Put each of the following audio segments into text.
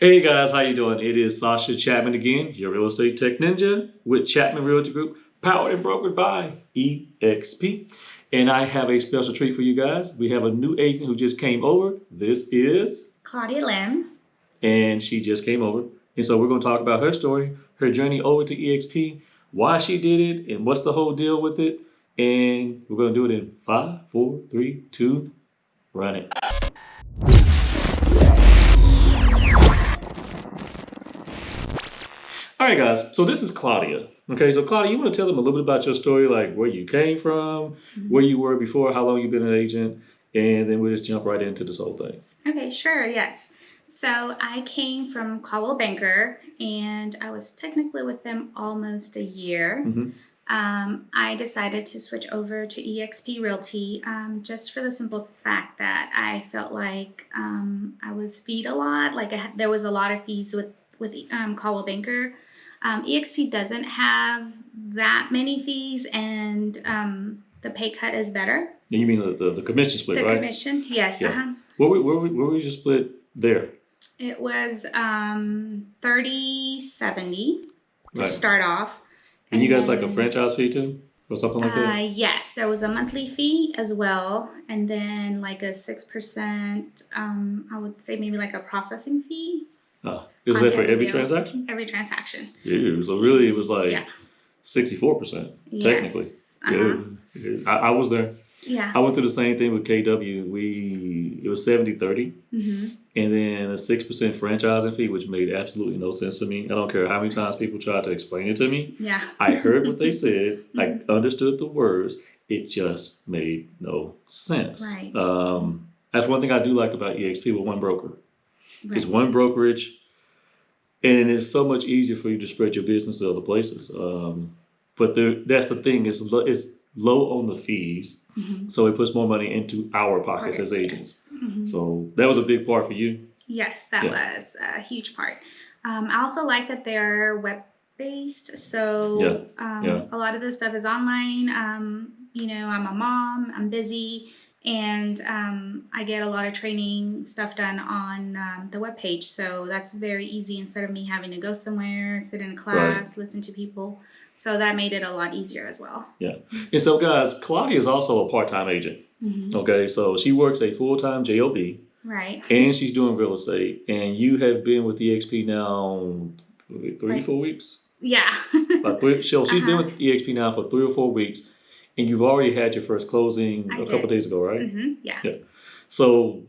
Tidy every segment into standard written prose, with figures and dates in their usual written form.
Hey guys, how you doing? It is Sascha Chatman again, your real estate tech ninja with Chatman Realty Group, powered and brokered by eXp. And I have a special treat for you guys. We have a new agent who just came over. This is Claudia Lim. And she just came over. And so we're going to talk about her story, her journey over to eXp, why she did it, and what's the whole deal with it. And we're going to do it in 5, 4, 3, 2, run it. All right, guys. So this is Claudia. Okay, so Claudia, you want to tell them a little bit about your story, like where you came from, where you were before, how long you've been an agent, and then we'll just jump right into this whole thing. Okay, sure, yes. So I came from Caldwell Banker, and I was technically with them almost a year. I decided to switch over to eXp Realty just for the simple fact that I felt like I was feed a lot. Like there was a lot of fees with Caldwell Banker. eXp doesn't have that many fees, and the pay cut is better. And you mean the commission split, right? The commission, yes. Yeah. Where were you split there? It was 30/70 to start off. And you guys like a franchise fee too? Or something like that? Yes, there was a monthly fee as well. And then like a 6%, I would say maybe like a processing fee. Is that for every transaction? Every transaction. Yeah, so really it was like 64% technically. Yes. Yeah, I was there. Yeah. I went through the same thing with KW. It was 70/30, and then a 6% franchising fee, which made absolutely no sense to me. I don't care how many times people tried to explain it to me. Yeah. I heard what they said. I understood the words. It just made no sense. Right. That's one thing I do like about eXp with one broker. Right. It's one brokerage, and it's so much easier for you to spread your business to other places. But that's the thing. It's low on the fees, so it puts more money into our pockets as agents. Yes. So that was a big part for you. Yes, that was a huge part. I also like that they're web-based, so a lot of this stuff is online. I'm a mom, I'm busy, and I get a lot of training stuff done on the webpage, so that's very easy instead of me having to go somewhere, sit in a class, listen to people. So that made it a lot easier as well. Yeah. And so, guys, Claudia is also a part-time agent. Okay, so she works a full-time job. Right. And she's doing real estate. And you have been with eXp now 3-4 weeks? Yeah. So she's been with eXp now for 3 or 4 weeks. And you've already had your first closing a couple days ago, right? Yeah. So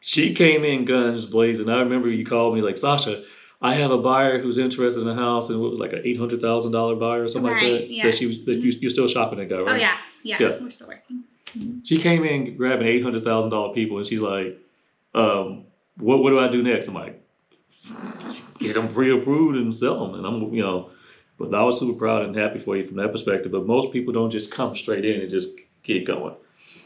she came in guns blazing. I remember you called me like, Sascha, I have a buyer who's interested in a house, and it was like an $800,000 buyer or something like that. Yes. You're still shopping that guy, right? Oh yeah. We're still working. She came in grabbing $800,000 people, and she's like, "What do I do next?" I'm like, "Get them pre-approved and sell them." And but I was super proud and happy for you from that perspective. But most people don't just come straight in and just get going.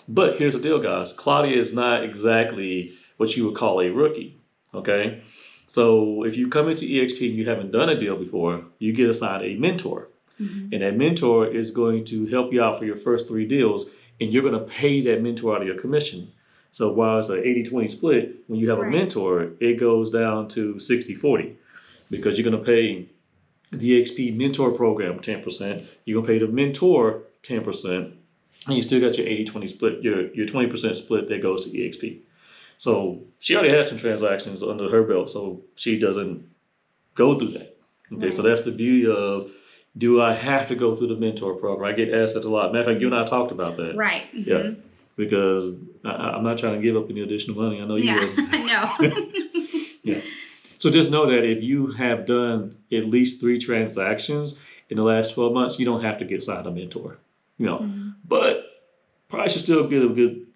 But here's the deal, guys. Claudia is not exactly what you would call a rookie. Okay. So if you come into eXp and you haven't done a deal before, you get assigned a mentor. And that mentor is going to help you out for your first 3 deals, and you're going to pay that mentor out of your commission. So while it's an 80-20 split, when you have a mentor, it goes down to 60-40 because you're going to pay the eXp mentor program 10%. You're going to pay the mentor 10%, and you still got your 80-20 split, your 20% split that goes to eXp. So she already has some transactions under her belt, so she doesn't go through that. Okay, so that's the beauty of, do I have to go through the mentor program? I get asked that a lot. Matter of fact, you and I talked about that. Right. Yeah, because I'm not trying to give up any additional money. I know you would. I know. So just know that if you have done at least 3 transactions in the last 12 months, you don't have to get signed a mentor. But probably should still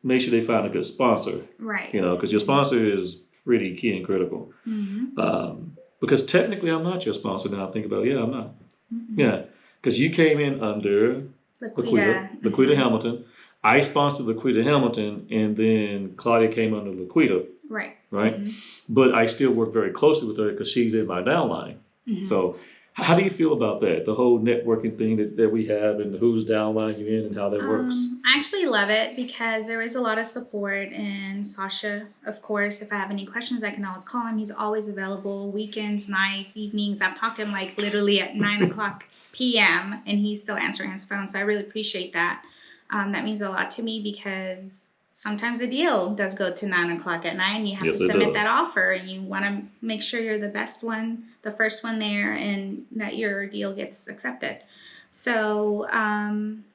make sure they find a good sponsor. Right. Because your sponsor is pretty key and critical. Because technically I'm not your sponsor now I think about it. Yeah, I'm not. Yeah, because you came in under Laquita Hamilton. I sponsored Laquita Hamilton, and then Claudia came under Laquita. Right. But I still work very closely with her because she's in my downline. So How do you feel about that? The whole networking thing that we have and who's downline you in and how that works? I actually love it because there is a lot of support, and Sascha, of course, if I have any questions, I can always call him. He's always available, weekends, nights, evenings. I've talked to him like literally at 9 o'clock p.m. and he's still answering his phone. So I really appreciate that. That means a lot to me because sometimes a deal does go to 9 o'clock at night and you have Yes, to it submit does. that offer, and you want to make sure you're the best one, the first one there, and that your deal gets accepted. So,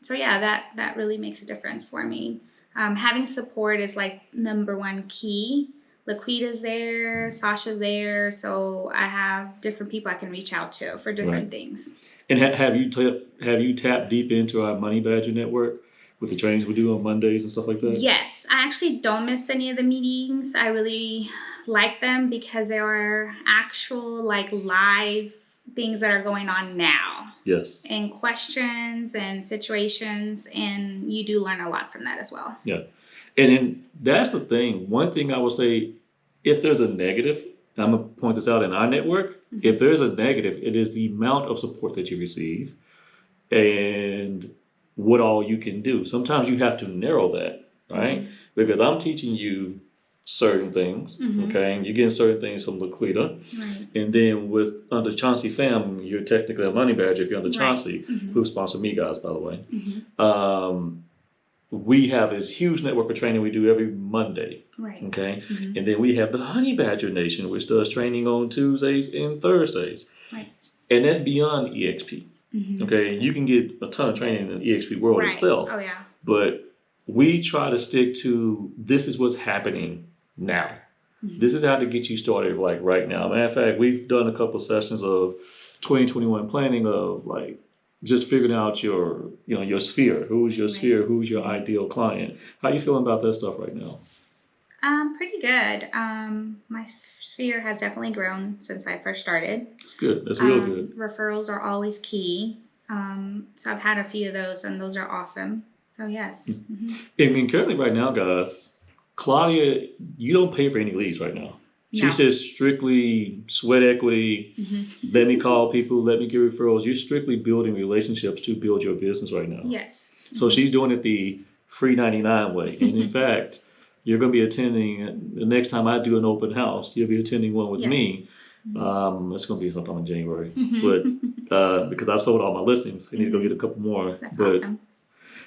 so yeah, that really makes a difference for me. Having support is like number one key. Laquita's there, Sasha's there, so I have different people I can reach out to for different things. And have you tapped deep into our Money Badger network with the trainings we do on Mondays and stuff like that? Yes, I actually don't miss any of the meetings. I really like them because there are actual like live things that are going on now. Yes. And questions and situations, and you do learn a lot from that as well. Yeah. And then that's the thing. One thing I will say, if there's a negative, and I'm going to point this out in our network, if there's a negative, it is the amount of support that you receive and what all you can do. Sometimes you have to narrow that, right? Because I'm teaching you certain things, okay? And you're getting certain things from Laquita. Right. And then with under Chauncey Fam, you're technically a money badger if you're under Chauncey, who sponsored me guys, by the way. We have this huge network of training we do every Monday. Right. Okay. And then we have the Honey Badger Nation, which does training on Tuesdays and Thursdays. Right. And that's beyond eXp. Okay. You can get a ton of training in the eXp world itself. Oh yeah. But we try to stick to this is what's happening now. This is how to get you started like right now. Matter of fact, we've done a couple sessions of 2021 planning of like just figuring out your sphere. Who's your sphere? Who's your ideal client? How you feeling about that stuff right now? Pretty good. My sphere has definitely grown since I first started. It's good. That's real good. Referrals are always key. So I've had a few of those, and those are awesome. So yes. I mean, currently right now, guys, Claudia, you don't pay for any leads right now. She says strictly sweat equity. Let me call people. Let me get referrals. You're strictly building relationships to build your business right now. Yes. So she's doing it the free 99 way. And in fact, you're going to be attending the next time I do an open house. You'll be attending one with me. It's going to be sometime in January. But because I've sold all my listings, I need to go get a couple more. That's but awesome.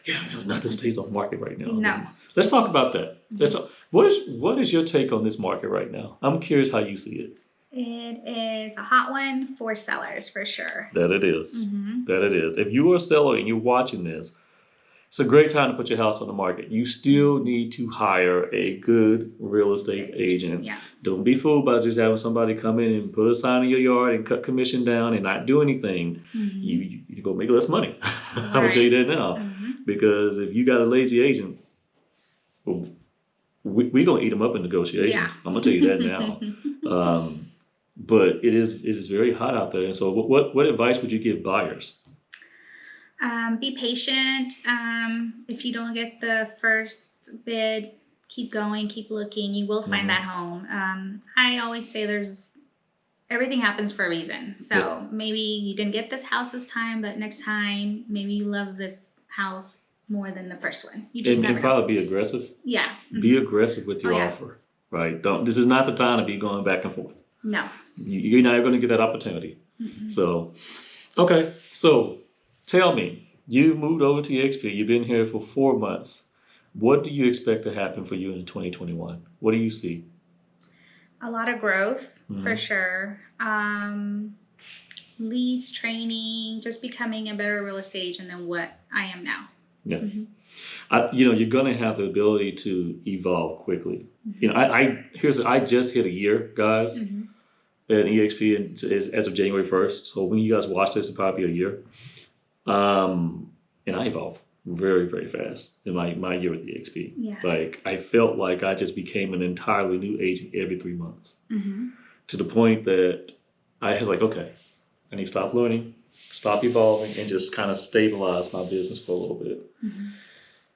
yeah, nothing stays on market right now. No. Let's talk about that. What is your take on this market right now? I'm curious how you see it. It is a hot one for sellers for sure. That it is. That it is. If you are a seller and you're watching this, it's a great time to put your house on the market. You still need to hire a good real estate agent. Yeah. Don't be fooled by just having somebody come in and put a sign in your yard and cut commission down and not do anything. You go make less money. I'm going to tell you that now. Because if you got a lazy agent, well, we're going to eat them up in negotiations. Yeah. I'm going to tell you that now. But it is very hot out there. And so what advice would you give buyers? Be patient. If you don't get the first bid, keep going, keep looking. You will find that home. I always say everything happens for a reason. So maybe you didn't get this house this time, but next time, maybe you love this house more than the first one. You just never know. Probably be aggressive. Yeah. Be aggressive with your offer, right? This is not the time to be going back and forth. No. You're not going to get that opportunity. So, okay. So, tell me, you've moved over to eXp. You've been here for 4 months. What do you expect to happen for you in 2021? What do you see? A lot of growth, for sure. Leads, training, just becoming a better real estate agent than what I am now. Yeah. You're going to have the ability to evolve quickly. I just hit a year, guys, at eXp as of January 1st. So when you guys watch this, it'll probably be a year. And I evolved very, very fast in my year with eXp. Yes. Like, I felt like I just became an entirely new agent every 3 months. To the point that I was like, okay, I need to stop learning, stop evolving, and just kind of stabilize my business for a little bit.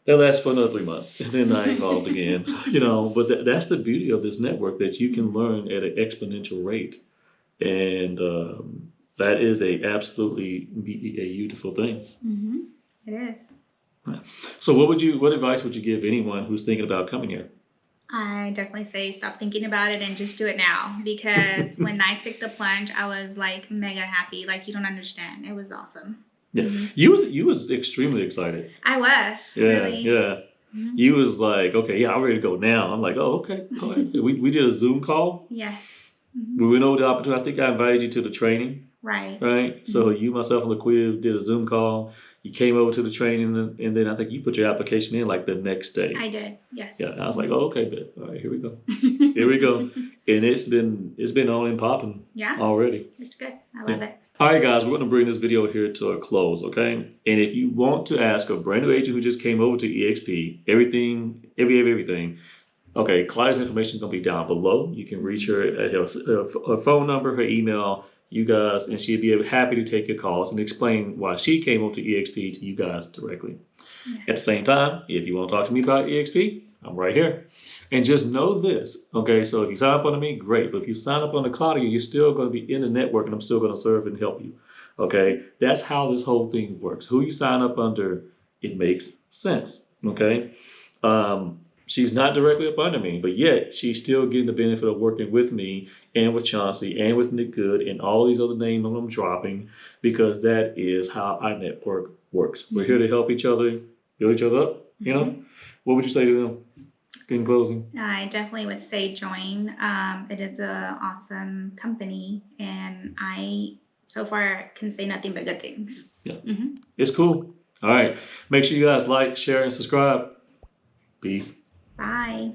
That lasted for another 3 months, and then I evolved again. But that's the beauty of this network, that you can learn at an exponential rate. And that is absolutely a beautiful thing. Mm-hmm. It is. So what advice would you give anyone who's thinking about coming here? I definitely say stop thinking about it and just do it now, because when I took the plunge, I was like mega happy. Like, you don't understand. It was awesome. Yeah, Mm-hmm. you was extremely excited. I was. Yeah, Really. yeah. Mm-hmm. You was like, okay, yeah, I'm ready to go now. I'm like, oh, okay. All right. We did a Zoom call. Yes. Mm-hmm. We went over the opportunity. I think I invited you to the training. Right. Right. So you, myself, and LaQuia did a Zoom call. You came over to the training, and then I think you put your application in like the next day. I did. Yes. Yeah. I was like, oh, okay, bet. All right, here we go. Here we go. And it's been on and popping. Yeah. Already. It's good. I love it. All right, guys, we're going to bring this video here to a close, okay? And if you want to ask a brand new agent who just came over to eXp, everything, okay, Claudia's information is going to be down below. You can reach her at her phone number, her email, you guys, and she'd be happy to take your calls and explain why she came over to eXp to you guys directly. Yes. At the same time, if you want to talk to me about eXp, I'm right here. And just know this, okay? So if you sign up under me, great. But if you sign up under Claudia, you're still going to be in the network, and I'm still going to serve and help you, okay? That's how this whole thing works. Who you sign up under, it makes sense, okay? She's not directly up under me, but yet she's still getting the benefit of working with me and with Chauncey and with Nick Good and all these other names I'm dropping, because that is how our network works. We're here to help each other, build each other up, you know? What would you say to them in closing? I definitely would say join. It is an awesome company, and I so far can say nothing but good things. Yeah. It's cool. All right. Make sure you guys like, share, and subscribe. Peace. Bye.